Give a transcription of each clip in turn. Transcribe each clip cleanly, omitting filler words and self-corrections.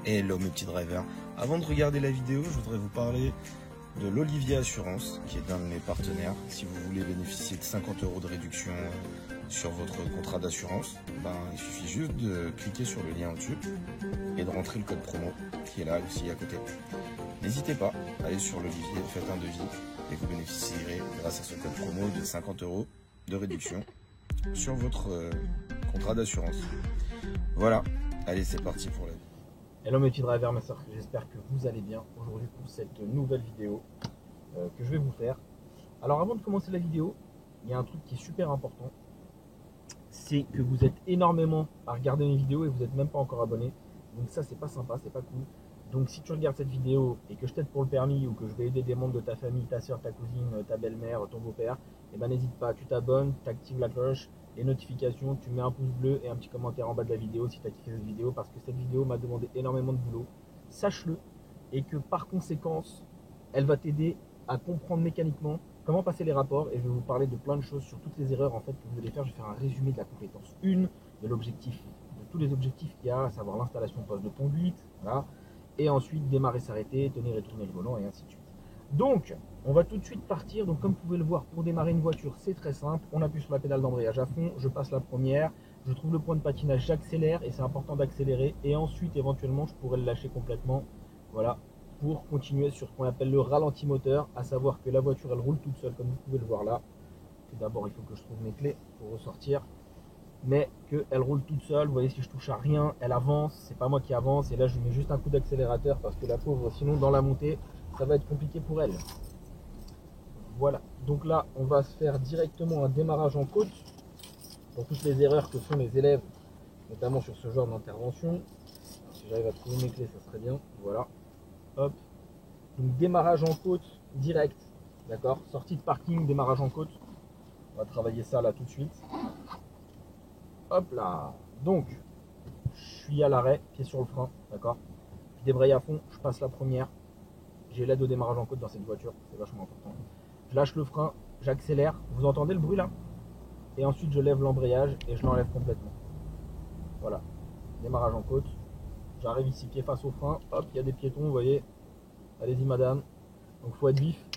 Hello mes petits drivers. Avant de regarder la vidéo, je voudrais vous parler de l'Olivier Assurance, qui est un de mes partenaires. Si vous voulez bénéficier de 50 € de réduction sur votre contrat d'assurance, il suffit juste de cliquer sur le lien au-dessus et de rentrer le code promo qui est là aussi à côté. N'hésitez pas, allez sur l'Olivier, faites un devis et vous bénéficierez grâce à ce code promo de 50 € de réduction sur votre contrat d'assurance. Voilà, allez c'est parti pour la vidéo. Hello mes petits drivers, mes soeurs, j'espère que vous allez bien aujourd'hui pour cette nouvelle vidéo que je vais vous faire. Alors avant de commencer la vidéo, il y a un truc qui est super important, c'est que vous êtes énormément à regarder mes vidéos et vous n'êtes même pas encore abonné. Donc ça c'est pas sympa, c'est pas cool. Donc si tu regardes cette vidéo et que je t'aide pour le permis ou que je vais aider des membres de ta famille, ta soeur, ta cousine, ta belle-mère, ton beau-père, et n'hésite pas, tu t'abonnes, tu actives la cloche, les notifications, tu mets un pouce bleu et un petit commentaire en bas de la vidéo si tu as kiffé cette vidéo, parce que cette vidéo m'a demandé énormément de boulot, sache-le, et que par conséquence, elle va t'aider à comprendre mécaniquement comment passer les rapports, et je vais vous parler de plein de choses sur toutes les erreurs en fait que vous allez faire. Je vais faire un résumé de la compétence 1, de l'objectif, de tous les objectifs qu'il y a, à savoir l'installation poste de conduite, voilà, et ensuite démarrer, s'arrêter, tenir et tourner le volant, et ainsi de suite. Donc, on va tout de suite partir. Donc, comme vous pouvez le voir, pour démarrer une voiture, c'est très simple. On appuie sur la pédale d'embrayage à fond, je passe la première, je trouve le point de patinage, j'accélère, et c'est important d'accélérer. Et ensuite, éventuellement, je pourrais le lâcher complètement, voilà, pour continuer sur ce qu'on appelle le ralenti moteur, à savoir que la voiture, elle roule toute seule, comme vous pouvez le voir là. Tout d'abord, il faut que je trouve mes clés pour ressortir. Mais qu'elle roule toute seule, vous voyez, si je touche à rien, elle avance, c'est pas moi qui avance, et là je lui mets juste un coup d'accélérateur parce que la pauvre, sinon dans la montée, ça va être compliqué pour elle. Voilà, donc là on va se faire directement un démarrage en côte pour toutes les erreurs que font les élèves, notamment sur ce genre d'intervention. Si j'arrive à trouver mes clés, ça serait bien. Voilà, hop, donc démarrage en côte direct, d'accord, sortie de parking, démarrage en côte. On va travailler ça là tout de suite. Hop là, donc je suis à l'arrêt, pied sur le frein, d'accord. Je débraye à fond, je passe la première. J'ai l'aide au démarrage en côte dans cette voiture, c'est vachement important. Je lâche le frein, j'accélère. Vous entendez le bruit là? Et ensuite je lève l'embrayage et je l'enlève complètement. Voilà, démarrage en côte. J'arrive ici pied face au frein, hop, il y a des piétons, vous voyez. Allez-y madame. Donc faut être vif,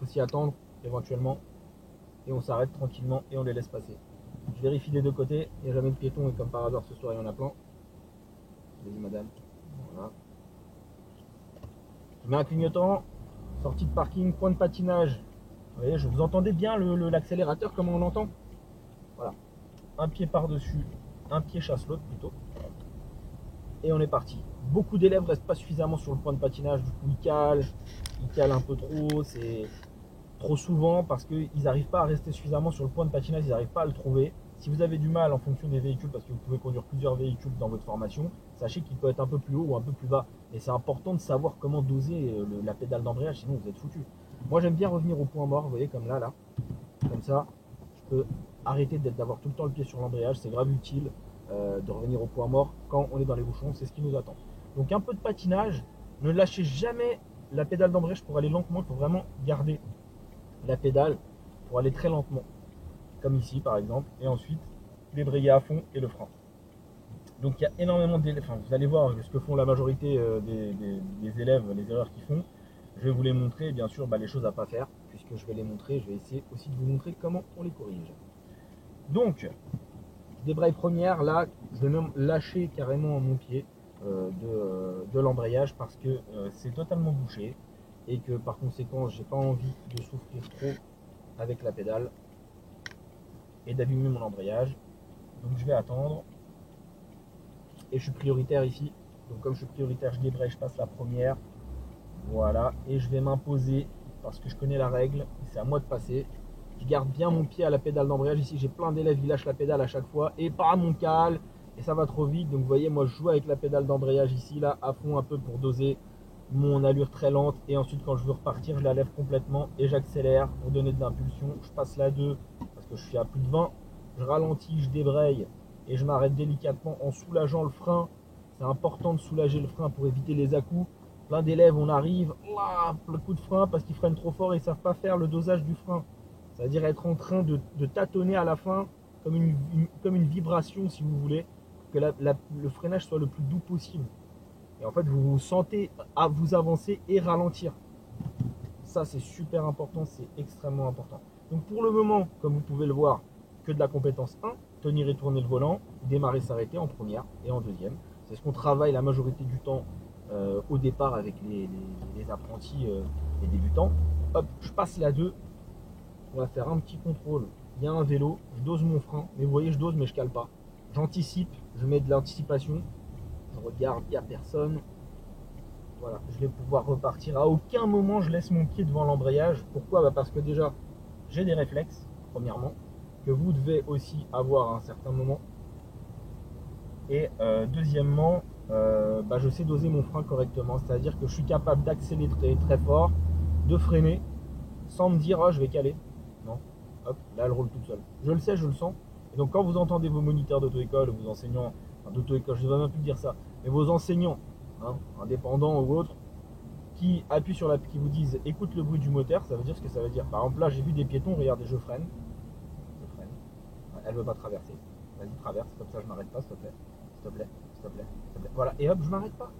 faut s'y attendre éventuellement. Et on s'arrête tranquillement et on les laisse passer. Je vérifie des deux côtés, il n'y a jamais de piétons et comme par hasard ce soir il y en a plein. Allez-y madame. Voilà. Je mets un clignotant, sortie de parking, point de patinage. Vous voyez, vous entendez bien l'accélérateur, comment on l'entend? Voilà. Un pied par-dessus, un pied chasse l'autre plutôt. Et on est parti. Beaucoup d'élèves ne restent pas suffisamment sur le point de patinage, du coup ils calent un peu trop, c'est trop souvent parce qu'ils n'arrivent pas à rester suffisamment sur le point de patinage, ils n'arrivent pas à le trouver. Si vous avez du mal en fonction des véhicules, parce que vous pouvez conduire plusieurs véhicules dans votre formation, sachez qu'il peut être un peu plus haut ou un peu plus bas. Et c'est important de savoir comment doser la pédale d'embrayage, sinon vous êtes foutu. Moi j'aime bien revenir au point mort, vous voyez, comme là. Comme ça, je peux arrêter d'avoir tout le temps le pied sur l'embrayage, c'est grave utile de revenir au point mort quand on est dans les bouchons, c'est ce qui nous attend. Donc un peu de patinage, ne lâchez jamais la pédale d'embrayage pour aller lentement, il faut vraiment garder la pédale pour aller très lentement, comme ici par exemple, et ensuite débrayer à fond et le frein. Donc il y a énormément d'élèves, vous allez voir ce que font la majorité des élèves, les erreurs qu'ils font. Je vais vous les montrer, bien sûr, les choses à pas faire, puisque je vais les montrer, je vais essayer aussi de vous montrer comment on les corrige. Donc, débraille première, là, je vais même lâcher carrément mon pied de l'embrayage parce que c'est totalement bouché et que par conséquent, j'ai pas envie de souffrir trop avec la pédale et d'abîmer mon embrayage. Donc je vais attendre et je suis prioritaire ici. Donc comme je suis prioritaire, je débraye, je passe la première. Voilà, et je vais m'imposer parce que je connais la règle, c'est à moi de passer. Je garde bien mon pied à la pédale d'embrayage. Ici, j'ai plein d'élèves qui lâchent la pédale à chaque fois et pas mon cale, et ça va trop vite. Donc, vous voyez, moi, je joue avec la pédale d'embrayage ici, là, à fond, un peu pour doser mon allure très lente. Et ensuite, quand je veux repartir, je la lève complètement et j'accélère pour donner de l'impulsion. Je passe la 2 parce que je suis à plus de 20. Je ralentis, je débraye et je m'arrête délicatement en soulageant le frein. C'est important de soulager le frein pour éviter les à-coups. Plein d'élèves, on arrive, le coup de frein parce qu'ils freinent trop fort et ils ne savent pas faire le dosage du frein. C'est-à-dire être en train de tâtonner à la fin comme une vibration, si vous voulez, que le freinage soit le plus doux possible. Et en fait, vous vous sentez à vous avancer et ralentir. Ça, c'est super important, c'est extrêmement important. Donc pour le moment, comme vous pouvez le voir, que de la compétence 1, tenir et tourner le volant, démarrer, s'arrêter en première et en deuxième. C'est ce qu'on travaille la majorité du temps au départ avec les apprentis, les débutants. Hop, je passe la 2, on va faire un petit contrôle. Il y a un vélo, je dose mon frein, mais vous voyez, je dose mais je cale pas. J'anticipe, je mets de l'anticipation, je regarde, il n'y a personne. Voilà, je vais pouvoir repartir. À aucun moment je laisse mon pied devant l'embrayage. Pourquoi? Parce que déjà, j'ai des réflexes, premièrement, que vous devez aussi avoir à un certain moment. Et deuxièmement, je sais doser mon frein correctement. C'est-à-dire que je suis capable d'accélérer très fort, de freiner, sans me dire, oh, je vais caler. Non, hop, là elle roule toute seule. Je le sais, je le sens. Et donc quand vous entendez vos moniteurs d'auto-école, vos enseignants, d'auto-école, je ne vais même plus dire ça, mais vos enseignants, indépendants ou autres, qui appuient sur qui vous disent écoute le bruit du moteur, ça veut dire ce que ça veut dire. Par exemple, là j'ai vu des piétons, regardez, je freine. Elle veut pas traverser. Vas-y, traverse, comme ça je m'arrête pas, s'il te plaît. S'il te plaît, s'il te plaît, s'il te plaît. Voilà, et hop, je m'arrête pas.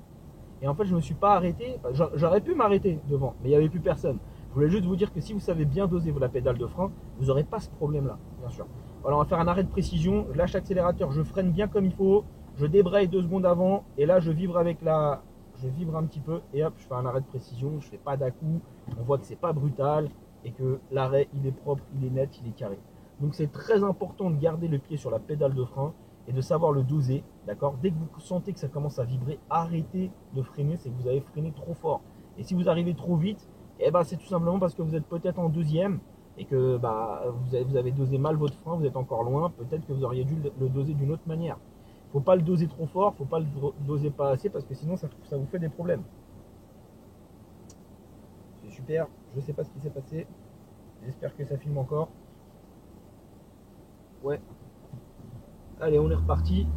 Et en fait, je me suis pas arrêté. J'aurais pu m'arrêter devant, mais il n'y avait plus personne. Je voulais juste vous dire que si vous savez bien doser la pédale de frein, vous n'aurez pas ce problème-là, bien sûr. Voilà, on va faire un arrêt de précision. Je lâche l'accélérateur, je freine bien comme il faut. Je débraye 2 secondes avant, et là, je vibre avec je vibre un petit peu, et hop, je fais un arrêt de précision. Je fais pas d'à-coup. On voit que c'est pas brutal, et que l'arrêt, il est propre, il est net, il est carré. Donc c'est très important de garder le pied sur la pédale de frein et de savoir le doser, d'accord? Dès que vous sentez que ça commence à vibrer, arrêtez de freiner, c'est que vous avez freiné trop fort. Et si vous arrivez trop vite, c'est tout simplement parce que vous êtes peut-être en deuxième et que vous avez dosé mal votre frein, vous êtes encore loin, peut-être que vous auriez dû le doser d'une autre manière. Il ne faut pas le doser trop fort, il ne faut pas le doser pas assez parce que sinon ça vous fait des problèmes. C'est super, je ne sais pas ce qui s'est passé, j'espère que ça filme encore. Ouais. Allez, on est reparti.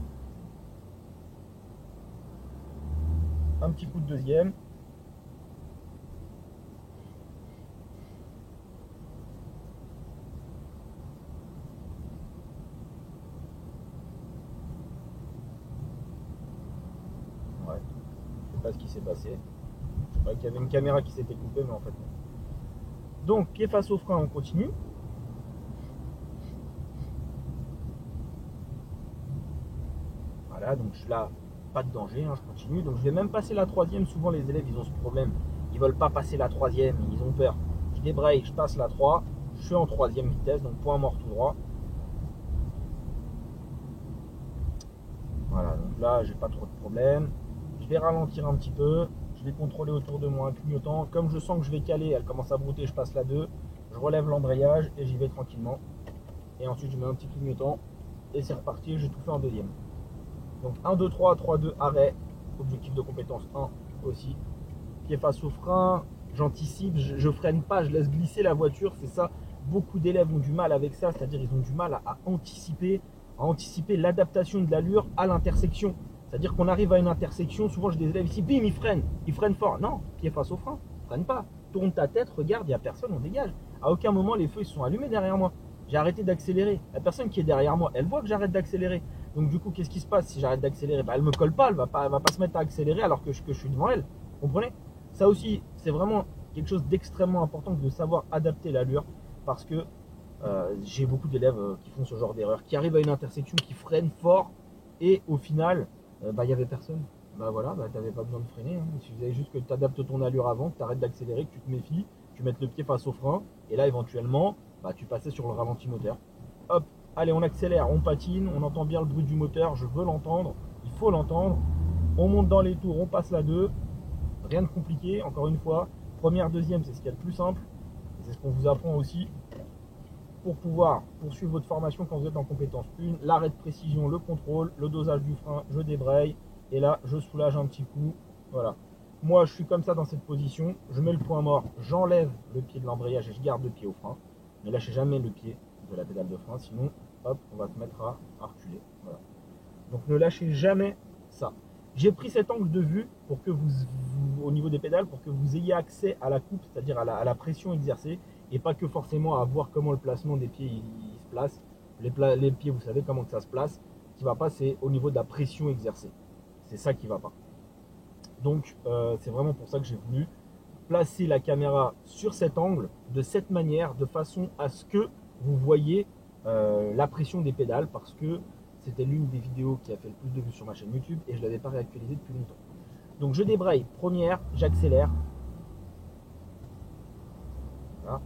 Un petit coup de deuxième. Ouais. Je sais pas ce qui s'est passé. Je croyais qu'il y avait une caméra qui s'était coupée, mais en fait non. Donc, pied face au frein, on continue. Voilà, donc je suis là, pas de danger, je continue. Donc je vais même passer la 3e. Souvent les élèves ils ont ce problème, ils veulent pas passer la 3e, ils ont peur. Je débraye, je passe la 3, je suis en 3e vitesse, donc point mort tout droit. Voilà, donc là j'ai pas trop de problème. Je vais ralentir un petit peu, je vais contrôler autour de moi un clignotant. Comme je sens que je vais caler, elle commence à brouter, je passe la 2, je relève l'embrayage et j'y vais tranquillement. Et ensuite je mets un petit clignotant et c'est reparti, j'ai tout fait en deuxième. Donc 1, 2, 3, 3, 2, arrêt. Objectif de compétence 1 aussi. Pied face au frein, j'anticipe, je freine pas, je laisse glisser la voiture. C'est ça, beaucoup d'élèves ont du mal avec ça, c'est-à-dire ils ont du mal à anticiper l'adaptation de l'allure à l'intersection. C'est-à-dire qu'on arrive à une intersection, souvent j'ai des élèves ici, bim, ils freinent fort. Non, pied face au frein, freine pas. Tourne ta tête, regarde, il n'y a personne, on dégage. À aucun moment les feux ils se sont allumés derrière moi. J'ai arrêté d'accélérer. La personne qui est derrière moi, elle voit que j'arrête d'accélérer. Donc du coup, qu'est-ce qui se passe si j'arrête d'accélérer? Elle me colle pas, elle va pas se mettre à accélérer alors que je suis devant elle. Vous comprenez? Ça aussi, c'est vraiment quelque chose d'extrêmement important de savoir adapter l'allure parce que j'ai beaucoup d'élèves qui font ce genre d'erreur, qui arrivent à une intersection, qui freinent fort et au final, il n'y avait personne. T'avais pas besoin de freiner. Il suffisait juste que tu adaptes ton allure avant, que tu arrêtes d'accélérer, que tu te méfies, tu mettes le pied face au frein et là éventuellement, tu passais sur le ralenti moteur. Hop, allez, on accélère, on patine, on entend bien le bruit du moteur, je veux l'entendre, il faut l'entendre. On monte dans les tours, on passe la 2. Rien de compliqué, encore une fois. Première, deuxième, c'est ce qu'il y a de plus simple. C'est ce qu'on vous apprend aussi pour pouvoir poursuivre votre formation quand vous êtes en compétence 1. L'arrêt de précision, le contrôle, le dosage du frein, je débraye. Et là, je soulage un petit coup. Voilà. Moi, je suis comme ça dans cette position. Je mets le point mort, j'enlève le pied de l'embrayage et je garde le pied au frein. Ne lâchez jamais le pied de la pédale de frein, sinon, hop, on va se mettre à reculer. Voilà. Donc ne lâchez jamais ça. J'ai pris cet angle de vue pour que au niveau des pédales, pour que vous ayez accès à la coupe, c'est-à-dire à la pression exercée, et pas que forcément à voir comment le placement des pieds il se place. Les pieds, vous savez comment que ça se place. Ce qui ne va pas, c'est au niveau de la pression exercée. C'est ça qui ne va pas. Donc c'est vraiment pour ça que j'ai voulu placer la caméra sur cet angle, de cette manière, de façon à ce que vous voyez la pression des pédales, parce que c'était l'une des vidéos qui a fait le plus de vues sur ma chaîne YouTube et je ne l'avais pas réactualisée depuis longtemps. Donc je débraye, première, j'accélère. Voilà.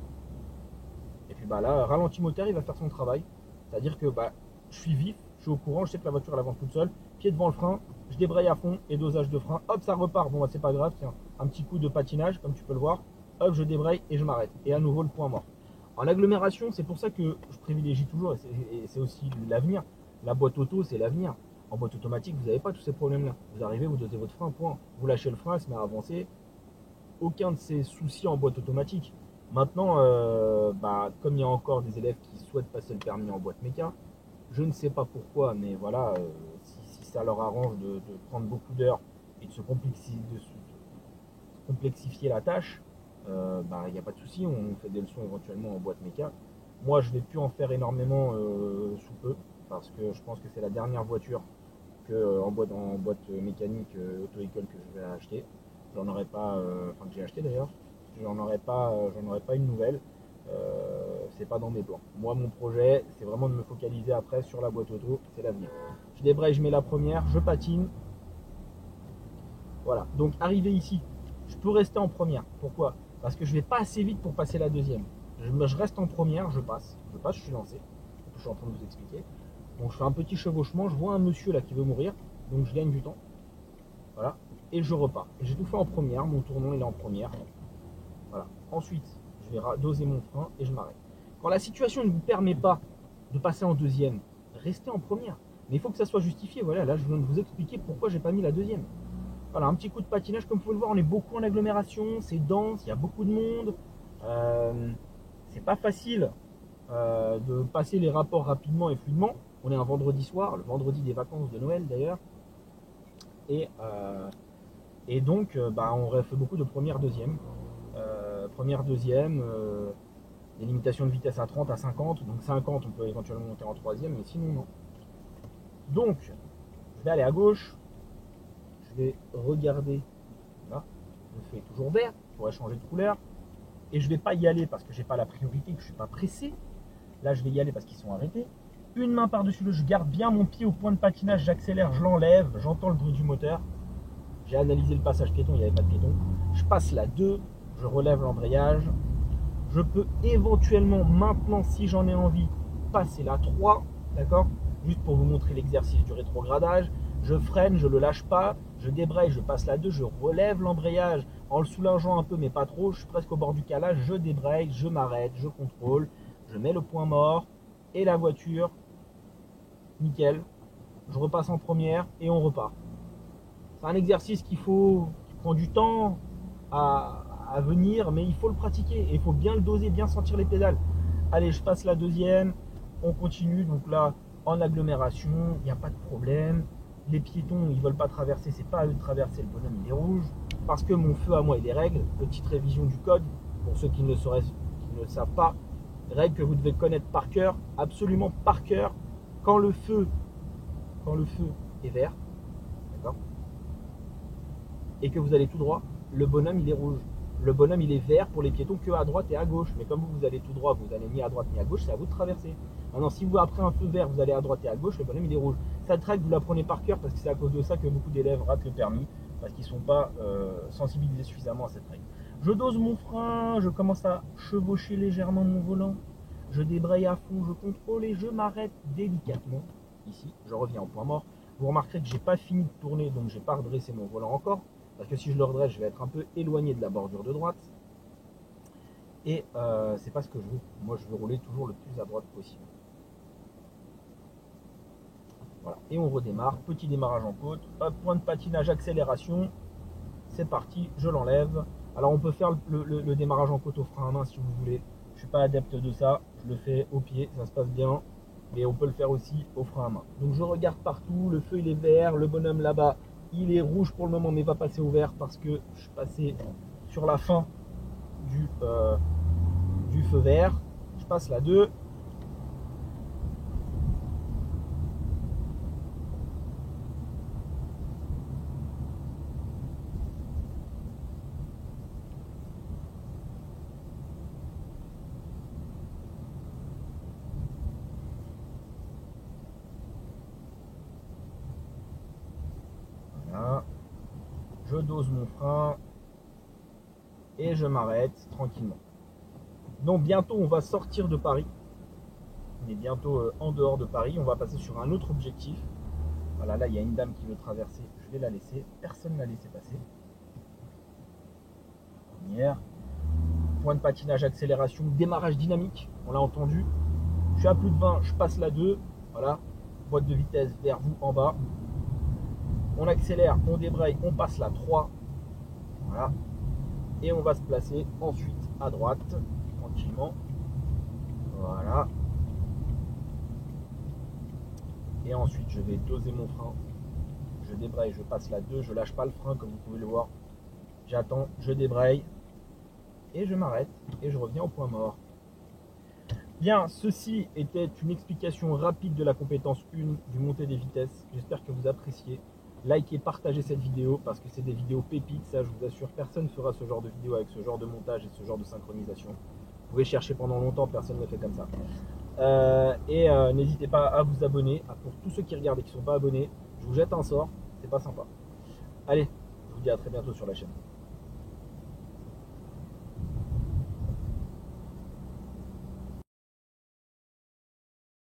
Et puis bah là, ralenti moteur, il va faire son travail. C'est-à-dire que bah, je suis vif, je suis au courant, je sais que la voiture elle avance toute seule. Pied devant le frein, je débraye à fond et dosage de frein. Hop, ça repart. Bon, bah, c'est pas grave, tiens, un petit coup de patinage, comme tu peux le voir. Hop, je débraye et je m'arrête. Et à nouveau le point mort. En agglomération, c'est pour ça que je privilégie toujours, et c'est aussi l'avenir. La boîte auto, c'est l'avenir. En boîte automatique, vous n'avez pas tous ces problèmes-là. Vous arrivez, vous dosez votre frein, point. Vous lâchez le frein, elle se met à avancer. Aucun de ces soucis en boîte automatique. Maintenant, bah, comme il y a encore des élèves qui souhaitent passer le permis en boîte méca, je ne sais pas pourquoi, mais voilà, si ça leur arrange de prendre beaucoup d'heures et de se complexifier la tâche, bah, il n'y a pas de souci, on fait des leçons éventuellement en boîte méca. Moi, je ne vais plus en faire énormément sous peu, parce que je pense que c'est la dernière voiture en boîte mécanique auto-école que je vais acheter. J'en aurai pas, enfin que j'ai acheté d'ailleurs, j'en aurai pas une nouvelle. C'est pas dans mes plans. Moi, mon projet, c'est vraiment de me focaliser après sur la boîte auto, c'est l'avenir. Je débraye, je mets la première, je patine. Voilà. Donc, arrivé ici, je peux rester en première. Pourquoi? Parce que je vais pas assez vite pour passer la deuxième. Je reste en première, je passe, je suis lancé. Je suis en train de vous expliquer. Donc, je fais un petit chevauchement. Je vois un monsieur là qui veut mourir, donc je gagne du temps. Voilà. Et je repars. Et j'ai tout fait en première. Mon tournon il est en première. Voilà. Ensuite, je vais doser mon frein et je m'arrête. Quand la situation ne vous permet pas de passer en deuxième, restez en première. Mais il faut que ça soit justifié. Voilà, là, je viens de vous expliquer pourquoi j'ai pas mis la deuxième. Voilà, un petit coup de patinage, comme vous pouvez le voir, on est beaucoup en agglomération, c'est dense, il y a beaucoup de monde. C'est pas facile de passer les rapports rapidement et fluidement. On est un vendredi soir, le vendredi des vacances de Noël d'ailleurs. Et donc, bah, on fait beaucoup de première, deuxième. Première, deuxième, des limitations de vitesse à 30, à 50. Donc 50, on peut éventuellement monter en troisième, mais sinon non. Donc, je vais aller à gauche. Je vais regarder. Là, je fais toujours vert. Je pourrais changer de couleur. Et je ne vais pas y aller parce que j'ai pas la priorité, que je ne suis pas pressé. Là, je vais y aller parce qu'ils sont arrêtés. Une main par-dessus l'autre, je garde bien mon pied au point de patinage, j'accélère, je l'enlève, j'entends le bruit du moteur. J'ai analysé le passage piéton, il n'y avait pas de piéton. Je passe la 2, je relève l'embrayage. Je peux éventuellement maintenant, si j'en ai envie, passer la 3, d'accord? Juste pour vous montrer l'exercice du rétrogradage. Je freine, je ne le lâche pas, je débraye, je passe la 2, je relève l'embrayage en le soulageant un peu, mais pas trop. Je suis presque au bord du calage, je débraye, je m'arrête, je contrôle, je mets le point mort et la voiture, nickel. Je repasse en première et on repart. C'est un exercice qui prend du temps à venir, mais il faut le pratiquer et il faut bien le doser, bien sentir les pédales. Allez, je passe la deuxième, on continue. Donc là, en agglomération, il n'y a pas de problème. Les piétons, ils ne veulent pas traverser, c'est pas à eux de traverser, le bonhomme il est rouge. Parce que mon feu à moi, il est règle. Petite révision du code, pour ceux qui ne le savent pas. Règle que vous devez connaître par cœur, absolument par cœur. Quand le feu est vert, d'accord, et que vous allez tout droit, le bonhomme il est rouge. Le bonhomme il est vert pour les piétons que à droite et à gauche. Mais comme vous allez tout droit, vous allez ni à droite ni à gauche, c'est à vous de traverser. Maintenant, si vous après un feu vert, vous allez à droite et à gauche, le bonhomme il est rouge. Cette règle, vous la prenez par cœur parce que c'est à cause de ça que beaucoup d'élèves ratent le permis, parce qu'ils ne sont pas sensibilisés suffisamment à cette règle. Je dose mon frein, je commence à chevaucher légèrement mon volant, je débraye à fond, je contrôle et je m'arrête délicatement. Ici, je reviens au point mort. Vous remarquerez que j'ai pas fini de tourner, donc j'ai pas redressé mon volant encore. Parce que si je le redresse, je vais être un peu éloigné de la bordure de droite. Et c'est pas ce que je veux. Moi, je veux rouler toujours le plus à droite possible. Voilà. Et on redémarre. Petit démarrage en côte. Hop, point de patinage, accélération. C'est parti, je l'enlève. Alors, on peut faire le démarrage en côte au frein à main si vous voulez. Je suis pas adepte de ça. Je le fais au pied, ça se passe bien. Mais on peut le faire aussi au frein à main. Donc, je regarde partout. Le feu, il est vert. Le bonhomme là-bas, il est rouge pour le moment, mais va passer au vert parce que je suis passé sur la fin du feu vert. Je passe la 2. Voilà. Je dose mon frein et je m'arrête tranquillement. Donc bientôt on va sortir de Paris. On est bientôt en dehors de Paris. On va passer sur un autre objectif. Voilà, là il y a une dame qui veut traverser. Je vais la laisser. Personne ne l'a laissé passer. Première. Point de patinage, accélération, démarrage dynamique. On l'a entendu. Je suis à plus de 20, je passe la 2. Voilà. Boîte de vitesse vers vous en bas. On accélère, on débraye, on passe la 3. Voilà. Et on va se placer ensuite à droite, tranquillement. Voilà. Et ensuite, je vais doser mon frein. Je débraye, je passe la 2. Je lâche pas le frein, comme vous pouvez le voir. J'attends, je débraye. Et je m'arrête. Et je reviens au point mort. Bien, ceci était une explication rapide de la compétence 1 du montée des vitesses. J'espère que vous appréciez. Likez, partagez cette vidéo parce que c'est des vidéos pépites. Ça, je vous assure, personne ne fera ce genre de vidéo avec ce genre de montage et ce genre de synchronisation. Vous pouvez chercher pendant longtemps, personne ne le fait comme ça. N'hésitez pas à vous abonner. Pour tous ceux qui regardent et qui ne sont pas abonnés, je vous jette un sort. C'est pas sympa. Allez, je vous dis à très bientôt sur la chaîne.